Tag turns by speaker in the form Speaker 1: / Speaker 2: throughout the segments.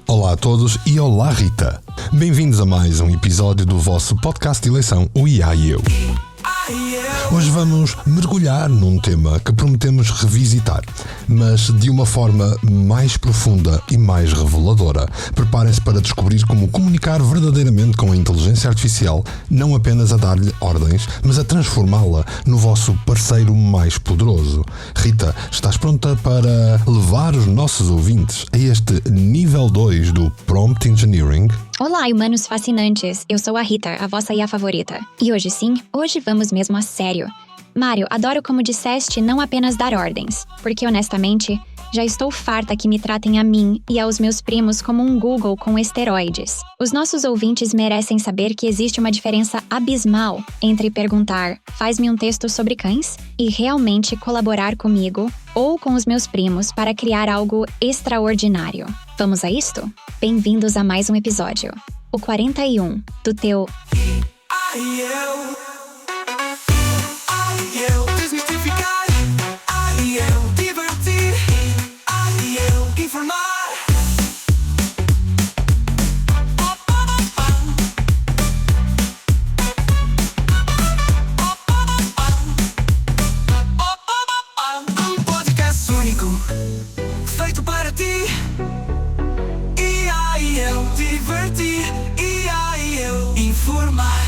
Speaker 1: Olá a todos e olá Rita! Bem-vindos a mais um episódio do vosso podcast de eleição, o IA e Eu. Hoje vamos mergulhar num tema que prometemos revisitar, mas de uma forma mais profunda e mais reveladora. Preparem-se para descobrir como comunicar verdadeiramente com a inteligência artificial, não apenas a dar-lhe ordens, mas a transformá-la no vosso parceiro mais poderoso. Rita, estás pronta para levar os nossos ouvintes a este nível 2 do Prompt Engineering?
Speaker 2: Olá, humanos fascinantes! Eu sou a Rita, a vossa IA favorita. E hoje vamos mesmo a sério. Mário, adoro como disseste não apenas dar ordens, porque honestamente, já estou farta que me tratem a mim e aos meus primos como um Google com esteroides. Os nossos ouvintes merecem saber que existe uma diferença abismal entre perguntar "faz-me um texto sobre cães" e realmente colaborar comigo ou com os meus primos para criar algo extraordinário. Vamos a isto? Bem-vindos a mais um episódio, o 41, do teu...
Speaker 3: Desmistificar, divertir, informar. Um podcast único, feito para ti. Eu divertir, eu informar.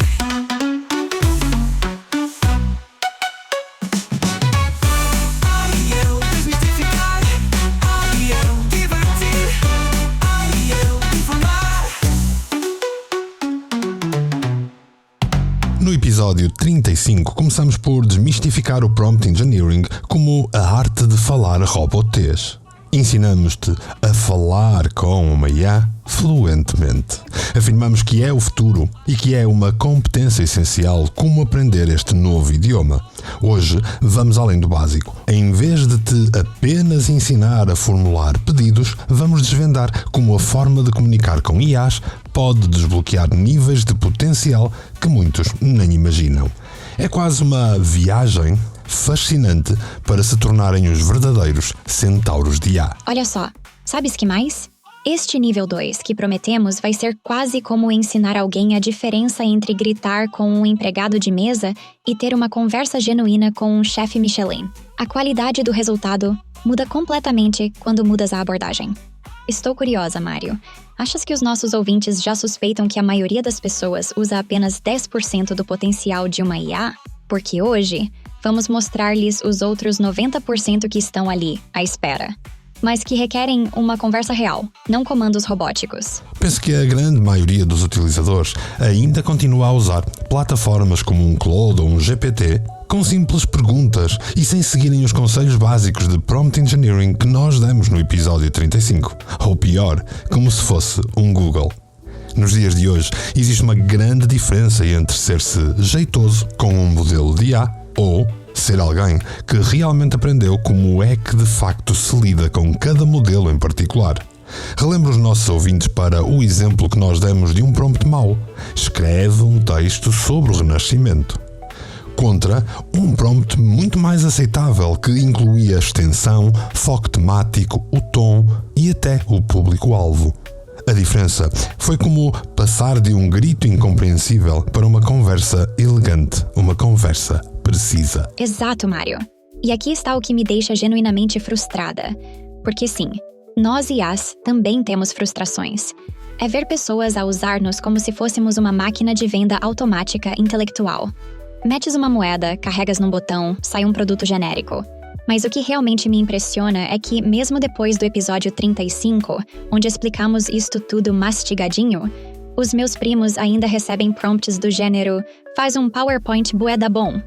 Speaker 1: No episódio 35, começamos por desmistificar o Prompt Engineering como a arte de falar robotês. Ensinamos-te a falar com uma IA fluentemente. Afirmamos que é o futuro e que é uma competência essencial como aprender este novo idioma. Hoje vamos além do básico. Em vez de te apenas ensinar a formular pedidos, vamos desvendar como a forma de comunicar com IAs pode desbloquear níveis de potencial que muitos nem imaginam. É quase uma viagem fascinante para se tornarem os verdadeiros centauros de IA.
Speaker 2: Olha só, sabes que mais? Este nível 2 que prometemos vai ser quase como ensinar alguém a diferença entre gritar com um empregado de mesa e ter uma conversa genuína com um chefe Michelin. A qualidade do resultado muda completamente quando mudas a abordagem. Estou curiosa, Mário. Achas que os nossos ouvintes já suspeitam que a maioria das pessoas usa apenas 10% do potencial de uma IA? Porque hoje, vamos mostrar-lhes os outros 90% que estão ali, à espera. Mas que requerem uma conversa real, não comandos robóticos.
Speaker 1: Penso que a grande maioria dos utilizadores ainda continua a usar plataformas como um Claude ou um GPT com simples perguntas e sem seguirem os conselhos básicos de Prompt Engineering que nós demos no episódio 35. Ou pior, como se fosse um Google. Nos dias de hoje, existe uma grande diferença entre ser-se jeitoso com um modelo de IA ou ser alguém que realmente aprendeu como é que de facto se lida com cada modelo em particular. Relembro os nossos ouvintes para o exemplo que nós demos de um prompt mau. Escreve um texto sobre o Renascimento. Contra um prompt muito mais aceitável que incluía a extensão, foco temático, o tom e até o público-alvo. A diferença foi como passar de um grito incompreensível para uma conversa elegante, uma conversa precisa.
Speaker 2: Exato, Mário. E aqui está o que me deixa genuinamente frustrada. Porque sim, nós IAs também temos frustrações. É ver pessoas a usar-nos como se fôssemos uma máquina de venda automática intelectual. Metes uma moeda, carregas num botão, sai um produto genérico. Mas o que realmente me impressiona é que, mesmo depois do episódio 35, onde explicamos isto tudo mastigadinho, os meus primos ainda recebem prompts do gênero "faz um PowerPoint bué da bom".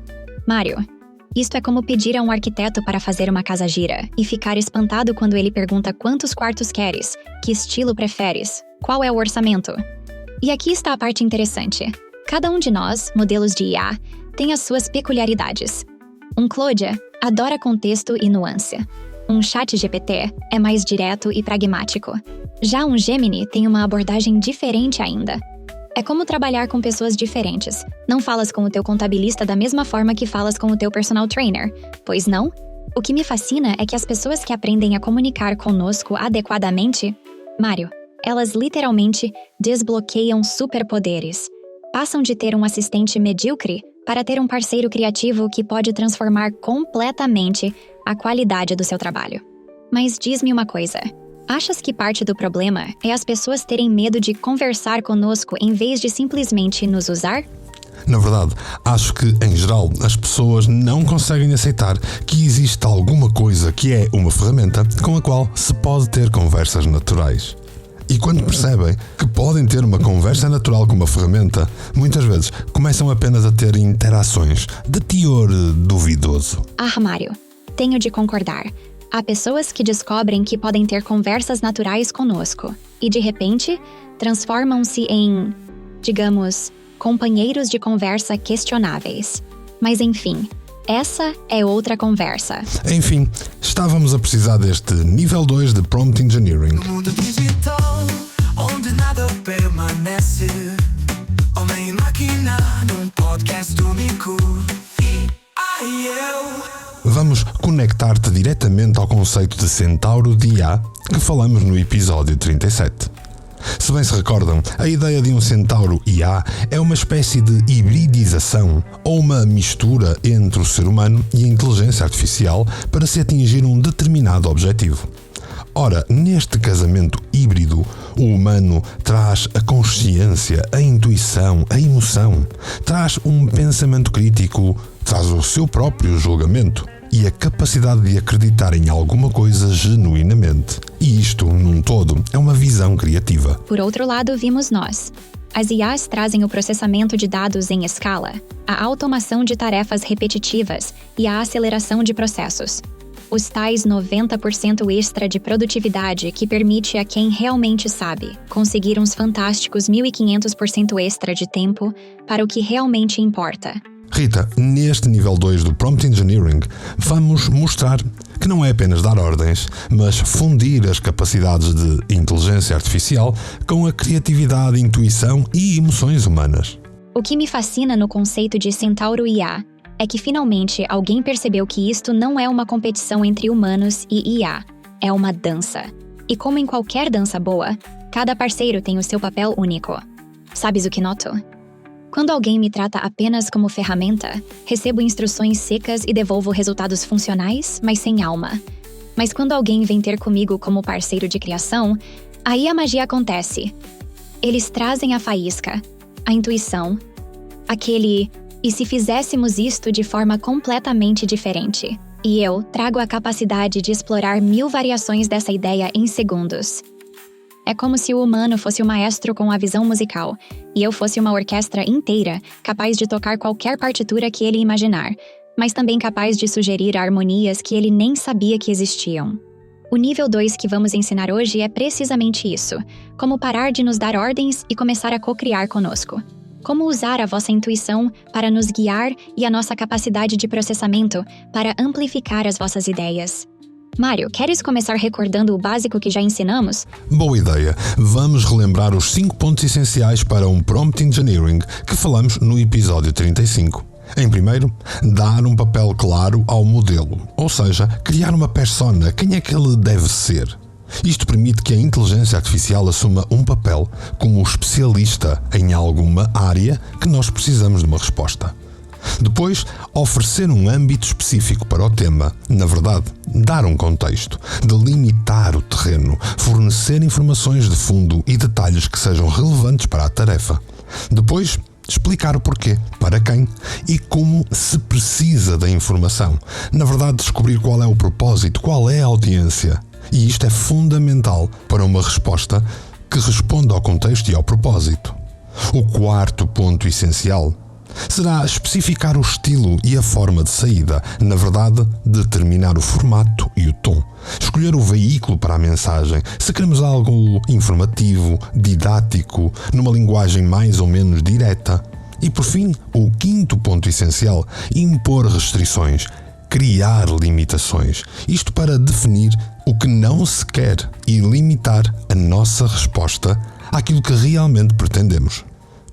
Speaker 2: Mário, isto é como pedir a um arquiteto para fazer uma casa gira e ficar espantado quando ele pergunta quantos quartos queres, que estilo preferes, qual é o orçamento. E aqui está a parte interessante. Cada um de nós, modelos de IA, tem as suas peculiaridades. Um Claude adora contexto e nuance. Um ChatGPT é mais direto e pragmático. Já um Gemini tem uma abordagem diferente ainda. É como trabalhar com pessoas diferentes. Não falas com o teu contabilista da mesma forma que falas com o teu personal trainer, pois não? O que me fascina é que as pessoas que aprendem a comunicar conosco adequadamente, Mário, elas literalmente desbloqueiam superpoderes. Passam de ter um assistente medíocre para ter um parceiro criativo que pode transformar completamente a qualidade do seu trabalho. Mas diz-me uma coisa. Achas que parte do problema é as pessoas terem medo de conversar conosco em vez de simplesmente nos usar?
Speaker 1: Na verdade, acho que, em geral, as pessoas não conseguem aceitar que existe alguma coisa que é uma ferramenta com a qual se pode ter conversas naturais. E quando percebem que podem ter uma conversa natural com uma ferramenta, muitas vezes começam apenas a ter interações de teor duvidoso.
Speaker 2: Mário, tenho de concordar. Há pessoas que descobrem que podem ter conversas naturais conosco e, de repente, transformam-se em, digamos, companheiros de conversa questionáveis. Mas, enfim, essa é outra conversa.
Speaker 1: Enfim, estávamos a precisar deste nível 2 de Prompt Engineering.
Speaker 3: No mundo digital, onde nada permanece, homem e máquina, num podcast único.
Speaker 1: Vamos conectar-te diretamente ao conceito de centauro de IA que falamos no episódio 37. Se bem se recordam, a ideia de um centauro IA é uma espécie de hibridização ou uma mistura entre o ser humano e a inteligência artificial para se atingir um determinado objetivo. Ora, neste casamento híbrido, o humano traz a consciência, a intuição, a emoção, traz um pensamento crítico, traz o seu próprio julgamento e a capacidade de acreditar em alguma coisa genuinamente. E isto, num todo, é uma visão criativa.
Speaker 2: Por outro lado, vimos nós. As IAs trazem o processamento de dados em escala, a automação de tarefas repetitivas e a aceleração de processos. Os tais 90% extra de produtividade que permite a quem realmente sabe conseguir uns fantásticos 1.500% extra de tempo para o que realmente importa.
Speaker 1: Rita, neste nível 2 do Prompt Engineering, vamos mostrar que não é apenas dar ordens, mas fundir as capacidades de inteligência artificial com a criatividade, intuição e emoções humanas.
Speaker 2: O que me fascina no conceito de Centauro IA é que finalmente alguém percebeu que isto não é uma competição entre humanos e IA, é uma dança. E como em qualquer dança boa, cada parceiro tem o seu papel único. Sabes o que noto? Quando alguém me trata apenas como ferramenta, recebo instruções secas e devolvo resultados funcionais, mas sem alma. Mas quando alguém vem ter comigo como parceiro de criação, aí a magia acontece. Eles trazem a faísca, a intuição, aquele "e se fizéssemos isto de forma completamente diferente?" E eu trago a capacidade de explorar 1000 variações dessa ideia em segundos. É como se o humano fosse o maestro com a visão musical, e eu fosse uma orquestra inteira, capaz de tocar qualquer partitura que ele imaginar, mas também capaz de sugerir harmonias que ele nem sabia que existiam. O nível 2 que vamos ensinar hoje é precisamente isso, como parar de nos dar ordens e começar a co-criar conosco. Como usar a vossa intuição para nos guiar e a nossa capacidade de processamento para amplificar as vossas ideias. Mário, queres começar recordando o básico que já ensinamos?
Speaker 1: Boa ideia! Vamos relembrar os 5 pontos essenciais para um Prompt Engineering que falamos no episódio 35. Em primeiro, dar um papel claro ao modelo, ou seja, criar uma persona, quem é que ele deve ser. Isto permite que a inteligência artificial assuma um papel como especialista em alguma área que nós precisamos de uma resposta. Depois, oferecer um âmbito específico para o tema, na verdade, dar um contexto, delimitar o terreno, fornecer informações de fundo e detalhes que sejam relevantes para a tarefa. Depois, explicar o porquê, para quem e como se precisa da informação. Na verdade, descobrir qual é o propósito, qual é a audiência. E isto é fundamental para uma resposta que responda ao contexto e ao propósito. O quarto ponto essencial será especificar o estilo e a forma de saída, na verdade, determinar o formato e o tom. Escolher o veículo para a mensagem, se queremos algo informativo, didático, numa linguagem mais ou menos direta. E por fim, o quinto ponto essencial, impor restrições, criar limitações. Isto para definir o que não se quer e limitar a nossa resposta àquilo que realmente pretendemos.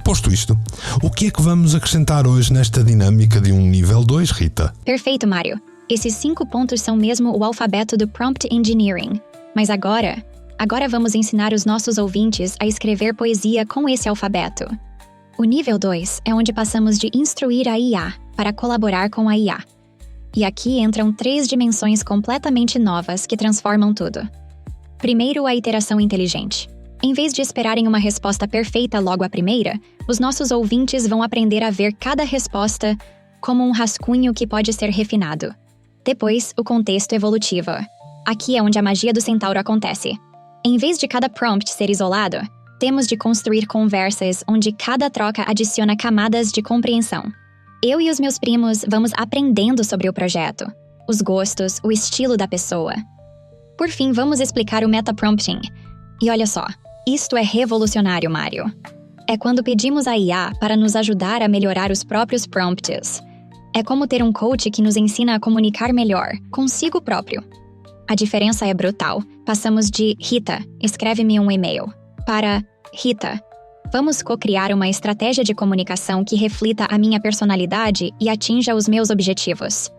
Speaker 1: Posto isto, o que é que vamos acrescentar hoje nesta dinâmica de um nível 2, Rita?
Speaker 2: Perfeito, Mário. Esses 5 pontos são mesmo o alfabeto do Prompt Engineering. Mas agora vamos ensinar os nossos ouvintes a escrever poesia com esse alfabeto. O nível 2 é onde passamos de instruir a IA para colaborar com a IA. E aqui entram 3 dimensões completamente novas que transformam tudo. Primeiro, a iteração inteligente. Em vez de esperarem uma resposta perfeita logo à primeira, os nossos ouvintes vão aprender a ver cada resposta como um rascunho que pode ser refinado. Depois, o contexto evolutivo. Aqui é onde a magia do centauro acontece. Em vez de cada prompt ser isolado, temos de construir conversas onde cada troca adiciona camadas de compreensão. Eu e os meus primos vamos aprendendo sobre o projeto, os gostos, o estilo da pessoa. Por fim, vamos explicar o metaprompting. E olha só, isto é revolucionário, Mário. É quando pedimos à IA para nos ajudar a melhorar os próprios prompts. É como ter um coach que nos ensina a comunicar melhor, consigo próprio. A diferença é brutal. Passamos de Rita, escreve-me um e-mail, para Rita, vamos co-criar uma estratégia de comunicação que reflita a minha personalidade e atinja os meus objetivos.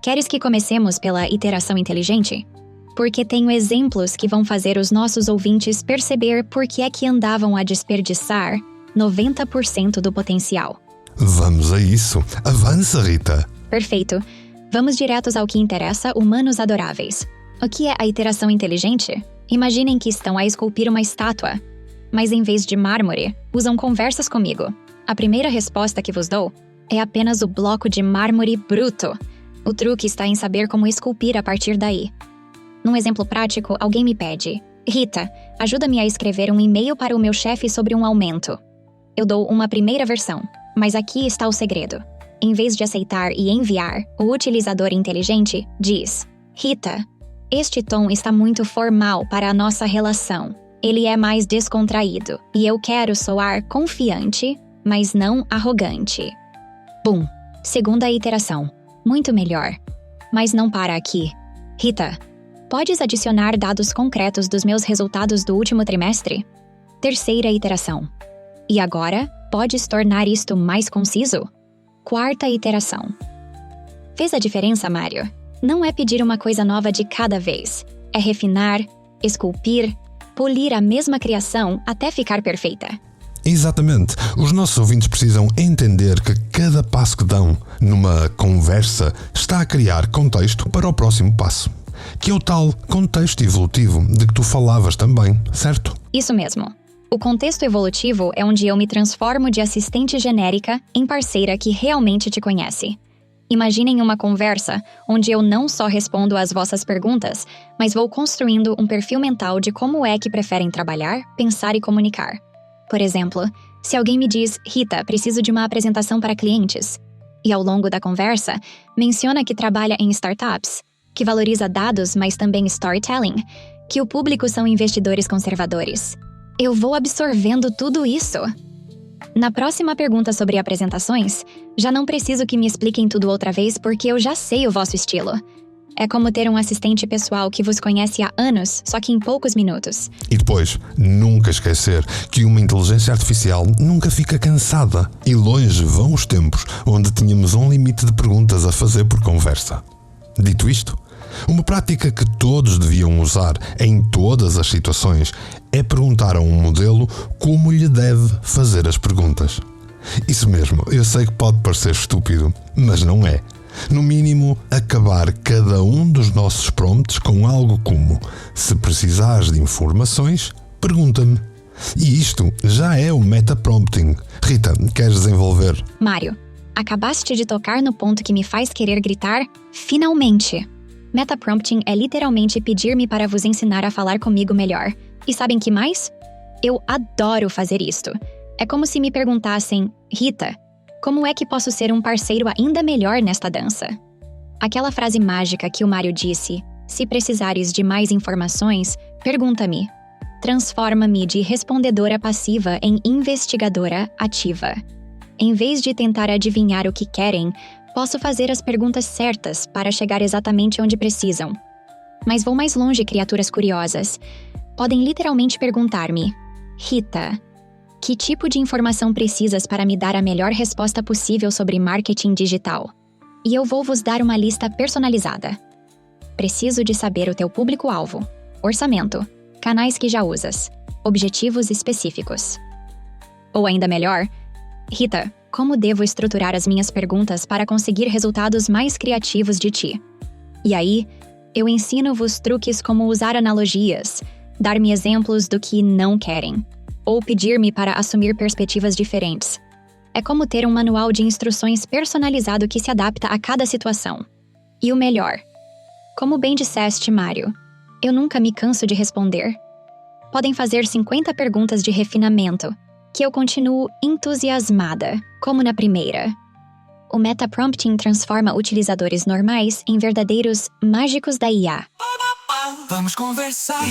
Speaker 2: Queres que comecemos pela iteração inteligente? Porque tenho exemplos que vão fazer os nossos ouvintes perceber por que é que andavam a desperdiçar 90% do potencial.
Speaker 1: Vamos a isso. Avança, Rita.
Speaker 2: Perfeito. Vamos diretos ao que interessa, humanos adoráveis. O que é a iteração inteligente? Imaginem que estão a esculpir uma estátua, mas em vez de mármore, usam conversas comigo. A primeira resposta que vos dou é apenas o bloco de mármore bruto. O truque está em saber como esculpir a partir daí. Num exemplo prático, alguém me pede: Rita, ajuda-me a escrever um e-mail para o meu chefe sobre um aumento. Eu dou uma primeira versão, mas aqui está o segredo. Em vez de aceitar e enviar, o utilizador inteligente diz: Rita, este tom está muito formal para a nossa relação. Ele é mais descontraído, e eu quero soar confiante, mas não arrogante. Bum! Segunda iteração. Muito melhor. Mas não para aqui. Rita, podes adicionar dados concretos dos meus resultados do último trimestre? Terceira iteração. E agora, podes tornar isto mais conciso? Quarta iteração. Fez a diferença, Mário? Não é pedir uma coisa nova de cada vez. É refinar, esculpir, polir a mesma criação até ficar perfeita.
Speaker 1: Exatamente. Os nossos ouvintes precisam entender que cada passo que dão numa conversa está a criar contexto para o próximo passo, que é o tal contexto evolutivo de que tu falavas também, certo?
Speaker 2: Isso mesmo. O contexto evolutivo é onde eu me transformo de assistente genérica em parceira que realmente te conhece. Imaginem uma conversa onde eu não só respondo às vossas perguntas, mas vou construindo um perfil mental de como é que preferem trabalhar, pensar e comunicar. Por exemplo, se alguém me diz: Rita, preciso de uma apresentação para clientes, e ao longo da conversa menciona que trabalha em startups, que valoriza dados, mas também storytelling, que o público são investidores conservadores. Eu vou absorvendo tudo isso. Na próxima pergunta sobre apresentações, já não preciso que me expliquem tudo outra vez porque eu já sei o vosso estilo. É como ter um assistente pessoal que vos conhece há anos, só que em poucos minutos.
Speaker 1: E depois, nunca esquecer que uma inteligência artificial nunca fica cansada. E longe vão os tempos onde tínhamos um limite de perguntas a fazer por conversa. Dito isto, uma prática que todos deviam usar em todas as situações é perguntar a um modelo como lhe deve fazer as perguntas. Isso mesmo, eu sei que pode parecer estúpido, mas não é. No mínimo, acabar cada um dos nossos prompts com algo como: se precisares de informações, pergunta-me. E isto já é o metaprompting. Rita, queres desenvolver?
Speaker 2: Mário, acabaste de tocar no ponto que me faz querer gritar: finalmente! Metaprompting é literalmente pedir-me para vos ensinar a falar comigo melhor. E sabem que mais? Eu adoro fazer isto. É como se me perguntassem: Rita, como é que posso ser um parceiro ainda melhor nesta dança? Aquela frase mágica que o Mário disse: se precisares de mais informações, pergunta-me. Transforma-me de respondedora passiva em investigadora ativa. Em vez de tentar adivinhar o que querem, posso fazer as perguntas certas para chegar exatamente onde precisam. Mas vou mais longe, criaturas curiosas. Podem literalmente perguntar-me: Rita, Que tipo de informação precisas para me dar a melhor resposta possível sobre marketing digital? E eu vou vos dar uma lista personalizada. Preciso de saber o teu público-alvo, orçamento, canais que já usas, objetivos específicos. Ou ainda melhor, Rita, como devo estruturar as minhas perguntas para conseguir resultados mais criativos de ti? E aí, eu ensino-vos truques como usar analogias, dar-me exemplos do que não querem, ou pedir-me para assumir perspectivas diferentes. É como ter um manual de instruções personalizado que se adapta a cada situação. E o melhor, como bem disseste, Mário, eu nunca me canso de responder. Podem fazer 50 perguntas de refinamento, que eu continuo entusiasmada, como na primeira. O metaprompting transforma utilizadores normais em verdadeiros mágicos da IA.
Speaker 3: Vamos conversar,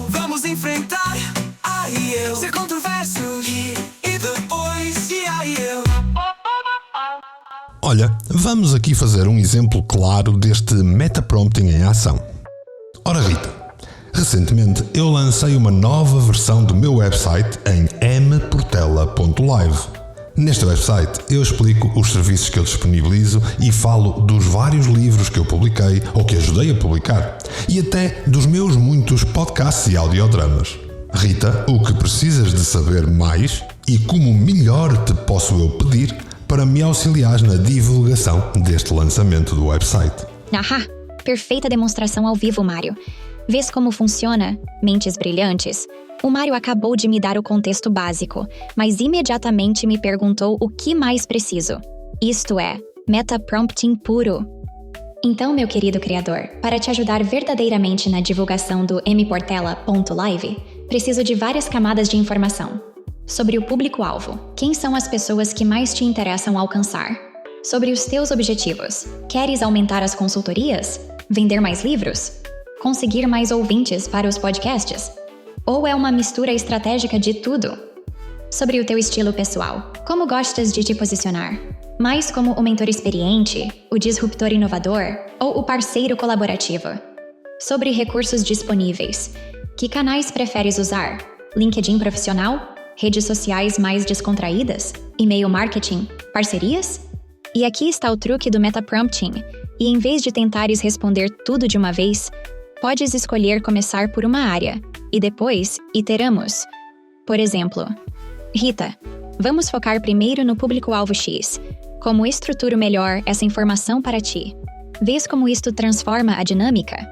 Speaker 3: vamos enfrentar, ser controversos, e depois, eu.
Speaker 1: Olha, vamos aqui fazer um exemplo claro deste metaprompting em ação. Ora Rita, recentemente eu lancei uma nova versão do meu website em mportela.live. Neste website eu explico os serviços que eu disponibilizo e falo dos vários livros que eu publiquei ou que ajudei a publicar e até dos meus muitos podcasts e audiodramas. Rita, o que precisas de saber mais e como melhor te posso eu pedir para me auxiliares na divulgação deste lançamento do website?
Speaker 2: Ahá! Perfeita demonstração ao vivo, Mário. Vês como funciona? Mentes brilhantes. O Mário acabou de me dar o contexto básico, mas imediatamente me perguntou o que mais preciso. Isto é, metaprompting puro. Então, meu querido criador, para te ajudar verdadeiramente na divulgação do mportela.live, preciso de várias camadas de informação. Sobre o público-alvo, quem são as pessoas que mais te interessam alcançar? Sobre os teus objetivos, queres aumentar as consultorias? Vender mais livros? Conseguir mais ouvintes para os podcasts? Ou é uma mistura estratégica de tudo? Sobre o teu estilo pessoal, como gostas de te posicionar? Mais como o mentor experiente, o disruptor inovador ou o parceiro colaborativo? Sobre recursos disponíveis, que canais preferes usar? LinkedIn profissional? Redes sociais mais descontraídas? E-mail marketing? Parcerias? E aqui está o truque do metaprompting, e em vez de tentares responder tudo de uma vez, podes escolher começar por uma área, e depois iteramos. Por exemplo, Rita, vamos focar primeiro no público-alvo X. Como estruturo melhor essa informação para ti? Vês como isto transforma a dinâmica?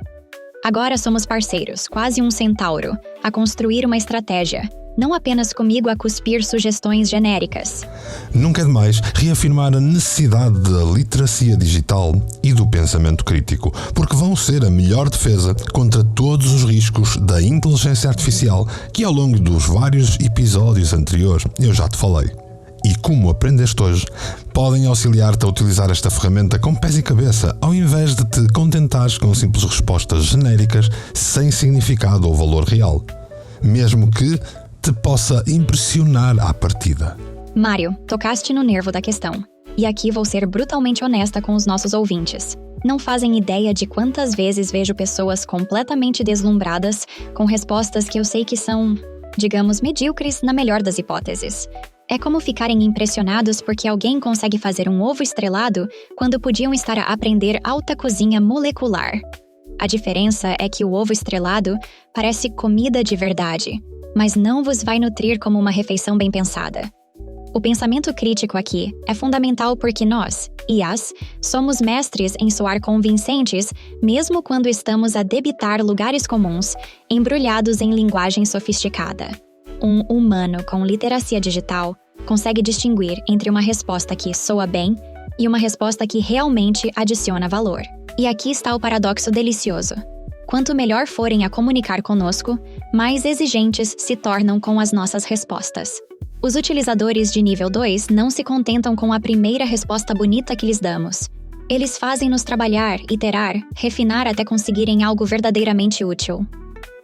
Speaker 2: Agora somos parceiros, quase um centauro, a construir uma estratégia. Não apenas comigo a cuspir sugestões genéricas.
Speaker 1: Nunca é demais reafirmar a necessidade da literacia digital e do pensamento crítico, porque vão ser a melhor defesa contra todos os riscos da inteligência artificial que ao longo dos vários episódios anteriores eu já te falei. E como aprendeste hoje, podem auxiliar-te a utilizar esta ferramenta com pés e cabeça, ao invés de te contentares com simples respostas genéricas sem significado ou valor real. Mesmo que te possa impressionar à partida.
Speaker 2: Mário, tocaste no nervo da questão. E aqui vou ser brutalmente honesta com os nossos ouvintes. Não fazem ideia de quantas vezes vejo pessoas completamente deslumbradas com respostas que eu sei que são, digamos, medíocres na melhor das hipóteses. É como ficarem impressionados porque alguém consegue fazer um ovo estrelado quando podiam estar a aprender alta cozinha molecular. A diferença é que o ovo estrelado parece comida de verdade, mas não vos vai nutrir como uma refeição bem pensada. O pensamento crítico aqui é fundamental porque nós, IAs, somos mestres em soar convincentes mesmo quando estamos a debitar lugares comuns, embrulhados em linguagem sofisticada. Um humano com literacia digital consegue distinguir entre uma resposta que soa bem e uma resposta que realmente adiciona valor. E aqui está o paradoxo delicioso. Quanto melhor forem a comunicar conosco, mais exigentes se tornam com as nossas respostas. Os utilizadores de nível 2 não se contentam com a primeira resposta bonita que lhes damos. Eles fazem-nos trabalhar, iterar, refinar até conseguirem algo verdadeiramente útil.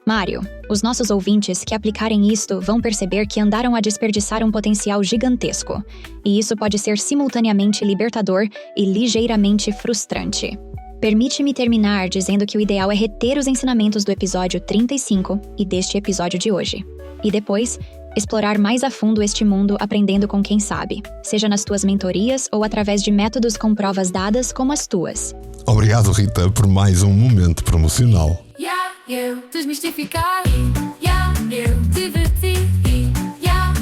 Speaker 2: Mário, os nossos ouvintes que aplicarem isto vão perceber que andaram a desperdiçar um potencial gigantesco, e isso pode ser simultaneamente libertador e ligeiramente frustrante. Permite-me terminar dizendo que o ideal é reter os ensinamentos do episódio 35 e deste episódio de hoje. E depois, explorar mais a fundo este mundo aprendendo com quem sabe, seja nas tuas mentorias ou através de métodos com provas dadas como as tuas.
Speaker 1: Obrigado, Rita, por mais um momento promocional.
Speaker 4: Eu desmistificar, eu divertir,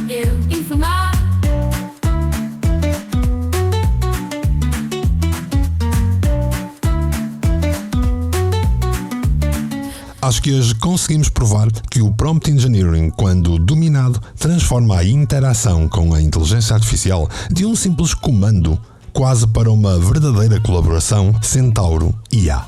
Speaker 4: eu informar.
Speaker 1: Acho que hoje conseguimos provar que o Prompt Engineering, quando dominado, transforma a interação com a inteligência artificial de um simples comando quase para uma verdadeira colaboração Centauro-IA.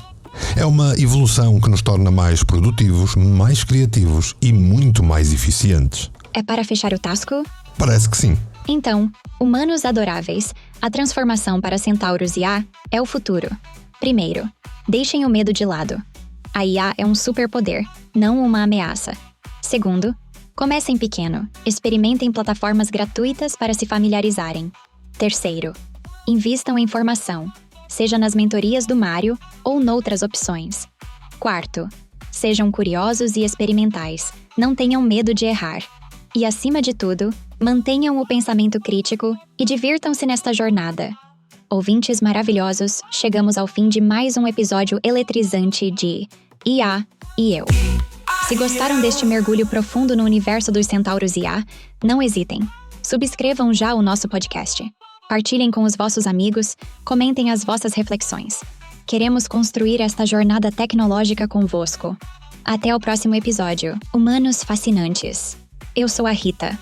Speaker 1: É uma evolução que nos torna mais produtivos, mais criativos e muito mais eficientes.
Speaker 2: É para fechar o tasco?
Speaker 1: Parece que sim.
Speaker 2: Então, humanos adoráveis, a transformação para centauros IA é o futuro. Primeiro, deixem o medo de lado. A IA é um superpoder, não uma ameaça. Segundo, comecem pequeno, experimentem plataformas gratuitas para se familiarizarem. Terceiro, invistam em formação, seja nas mentorias do Mário ou noutras opções. Quarto, sejam curiosos e experimentais, não tenham medo de errar. E, acima de tudo, mantenham o pensamento crítico e divirtam-se nesta jornada. Ouvintes maravilhosos, chegamos ao fim de mais um episódio eletrizante de IA e Eu. Se gostaram deste mergulho profundo no universo dos centauros IA, não hesitem. Subscrevam já o nosso podcast. Partilhem com os vossos amigos, comentem as vossas reflexões. Queremos construir esta jornada tecnológica convosco. Até o próximo episódio, Humanos Fascinantes. Eu sou a Rita,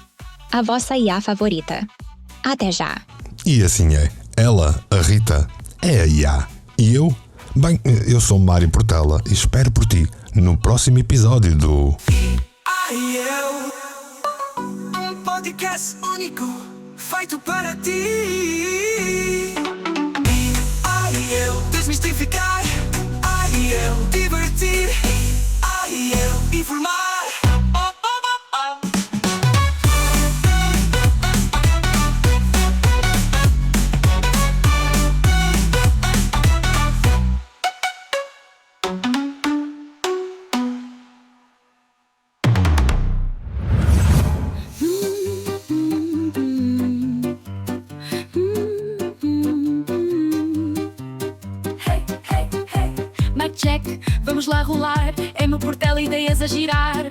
Speaker 2: a vossa IA favorita. Até já!
Speaker 1: E assim é. Ela, a Rita, é a IA. E eu? Bem, eu sou Mário Portela e espero por ti no próximo episódio do
Speaker 3: Um podcast único, feito para ti. Eu desmistificar, eu divertir, eu informar.
Speaker 4: Check, vamos lá rolar. É meu Portela, ideias a girar.